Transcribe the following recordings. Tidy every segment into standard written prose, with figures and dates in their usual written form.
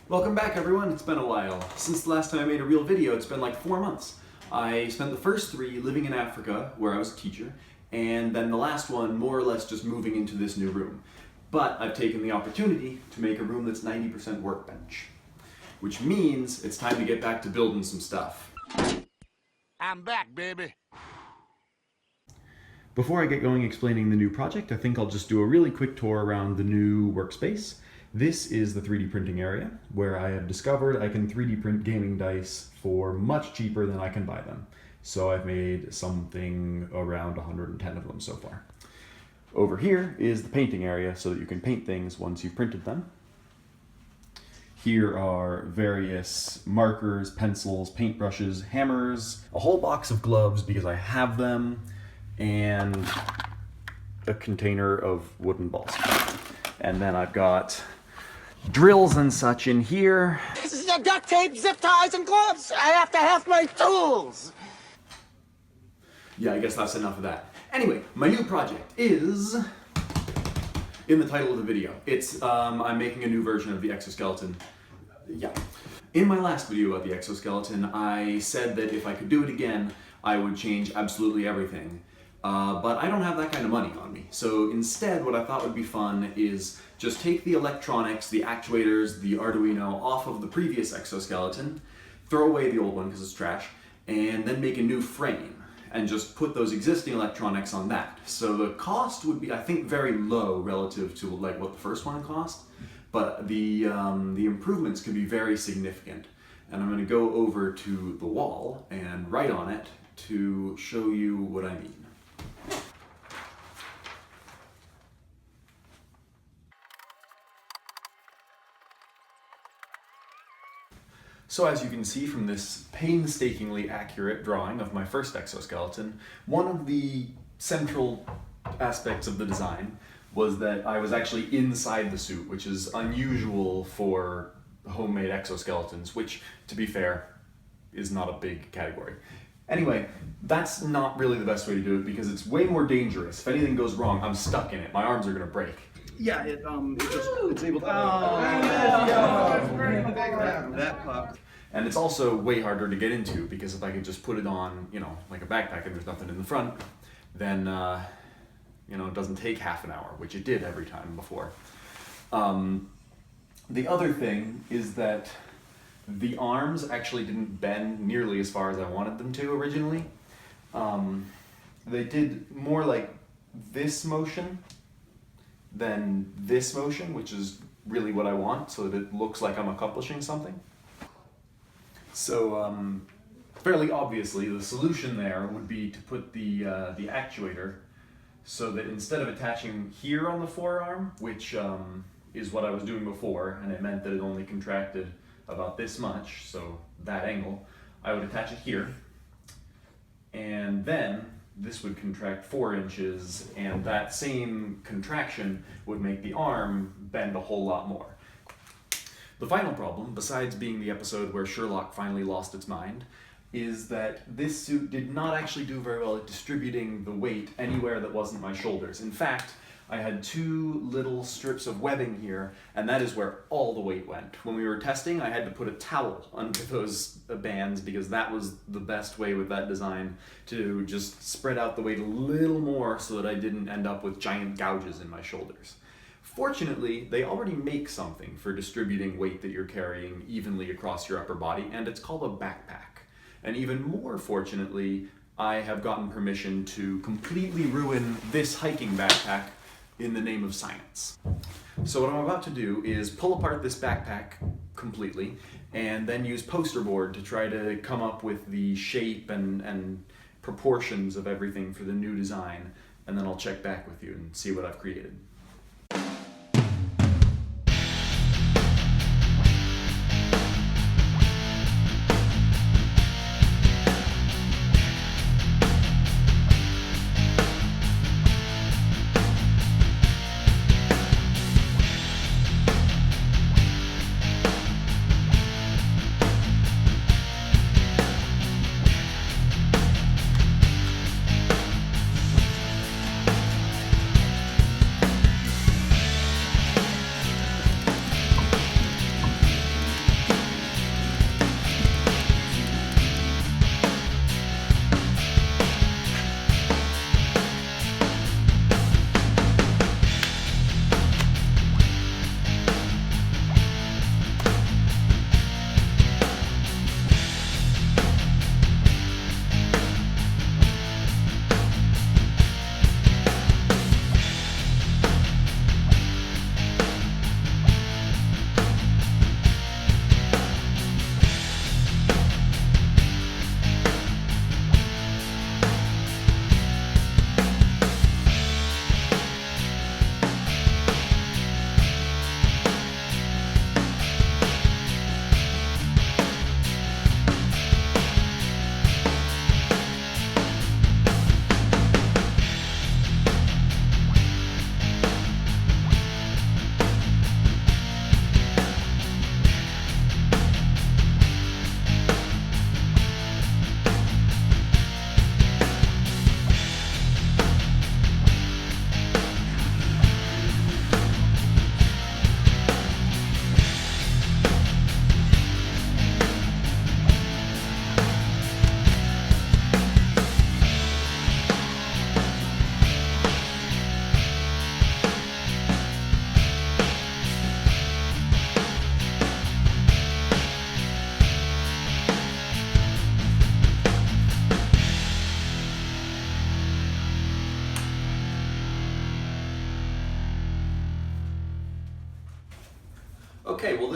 Welcome back everyone, it's been a while. Since the last time I made a real video, it's been like 4 months. I spent the first 3 living in Africa, where I was a teacher, and then the last one more or less just moving into this new room. But I've taken the opportunity to make a room that's 90% workbench. Which means it's time to get back to building some stuff. I'm back, baby. Before I get going explaining the new project, I think I'll just do a really quick tour around the new workspace. This is the 3D printing area, where I have discovered I can 3D print gaming dice for much cheaper than I can buy them. So I've made something around 110 of them so far. Over here is the painting area, so that you can paint things once you've printed them. Here are various markers, pencils, paintbrushes, hammers, a whole box of gloves because I have them, and a container of wooden balls. And then I've got drills and such in here. This is a duct tape, zip ties, and gloves. I have to have my tools. Yeah, I guess that's enough of that. Anyway, my new project is in the title of the video. It's, I'm making a new version of the Exoskeleton. Yeah. In my last video about the Exoskeleton, I said that if I could do it again, I would change absolutely everything. But I don't have that kind of money on me. So instead, what I thought would be fun is just take the electronics, the actuators, the Arduino off of the previous Exoskeleton, throw away the old one because it's trash, and then make a new frame and just put those existing electronics on that. So the cost would be, I think, very low relative to like what the first one cost, but the improvements could be very significant. And I'm going to go over to the wall and write on it to show you what I mean. So as you can see from this painstakingly accurate drawing of my first exoskeleton, one of the central aspects of the design was that I was actually inside the suit, which is unusual for homemade exoskeletons, which, to be fair, is not a big category. Anyway, that's not really the best way to do it because it's way more dangerous. If anything goes wrong, I'm stuck in it. My arms are gonna break. Yeah, it's able to. That popped. And it's also way harder to get into because if I could just put it on, you know, like a backpack and there's nothing in the front, then, you know, it doesn't take half an hour, which it did every time before. The other thing is that the arms actually didn't bend nearly as far as I wanted them to originally. They did more like this motion than this motion, which is really what I want, so that it looks like I'm accomplishing something. So, fairly obviously, the solution there would be to put the actuator so that instead of attaching here on the forearm, which is what I was doing before, and it meant that it only contracted about this much, so that angle, I would attach it here, and then this would contract 4 inches, and that same contraction would make the arm bend a whole lot more. The final problem, besides being the episode where Sherlock finally lost its mind, is that this suit did not actually do very well at distributing the weight anywhere that wasn't my shoulders. In fact, I had 2 little strips of webbing here, and that is where all the weight went. When we were testing, I had to put a towel under those bands because that was the best way with that design to just spread out the weight a little more so that I didn't end up with giant gouges in my shoulders. Fortunately, they already make something for distributing weight that you're carrying evenly across your upper body, and it's called a backpack. And even more fortunately, I have gotten permission to completely ruin this hiking backpack in the name of science. So what I'm about to do is pull apart this backpack completely and then use poster board to try to come up with the shape and proportions of everything for the new design, and then I'll check back with you and see what I've created.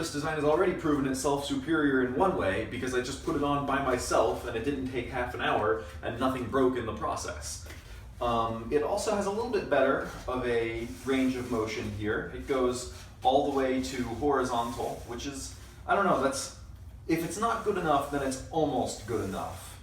this design has already proven itself superior in one way because I just put it on by myself and it didn't take half an hour and nothing broke in the process. It also has a little bit better of a range of motion here. It goes all the way to horizontal, which is, I don't know, that's, if it's not good enough, then it's almost good enough.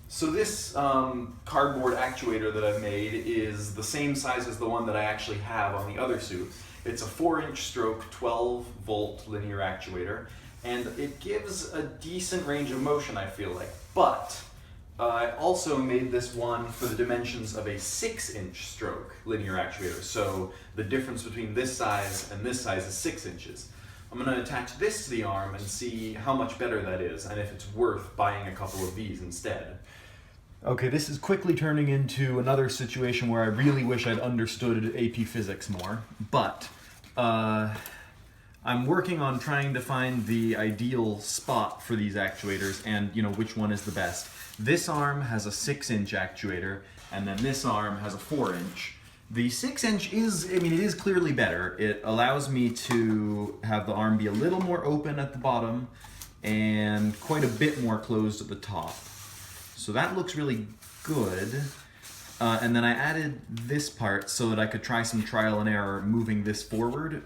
So this cardboard actuator that I've made is the same size as the one that I actually have on the other suit. It's a 4-inch stroke, 12-volt linear actuator, and it gives a decent range of motion, I feel like. But I also made this one for the dimensions of a 6-inch stroke linear actuator, so the difference between this size and this size is 6 inches. I'm going to attach this to the arm and see how much better that is, and if it's worth buying a couple of these instead. Okay, this is quickly turning into another situation where I really wish I'd understood AP Physics more, but I'm working on trying to find the ideal spot for these actuators and, you know, which one is the best. This arm has a 6-inch actuator, and then this arm has a 4-inch. The 6-inch is, I mean, it is clearly better. It allows me to have the arm be a little more open at the bottom and quite a bit more closed at the top. So that looks really good. And then I added this part so that I could try some trial and error moving this forward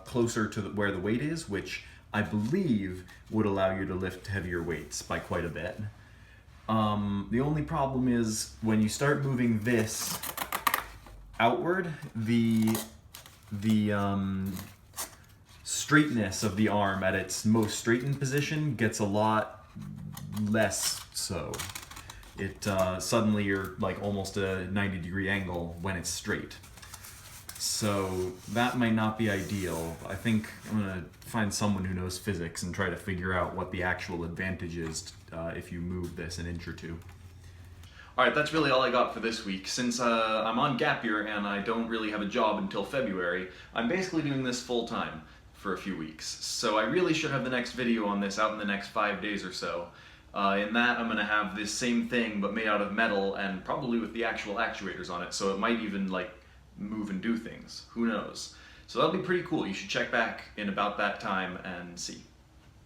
closer to where the weight is, which I believe would allow you to lift heavier weights by quite a bit. The only problem is when you start moving this outward, the straightness of the arm at its most straightened position gets a lot less so. It suddenly you're like almost a 90-degree angle when it's straight. So that might not be ideal. I think I'm gonna find someone who knows physics and try to figure out what the actual advantage is if you move this an inch or two. Alright, that's really all I got for this week. Since I'm on gap year and I don't really have a job until February, I'm basically doing this full time for a few weeks. So I really should have the next video on this out in the next 5 days or so. In that, I'm going to have this same thing but made out of metal and probably with the actual actuators on it, so it might even like move and do things. Who knows? So that'll be pretty cool. You should check back in about that time and see.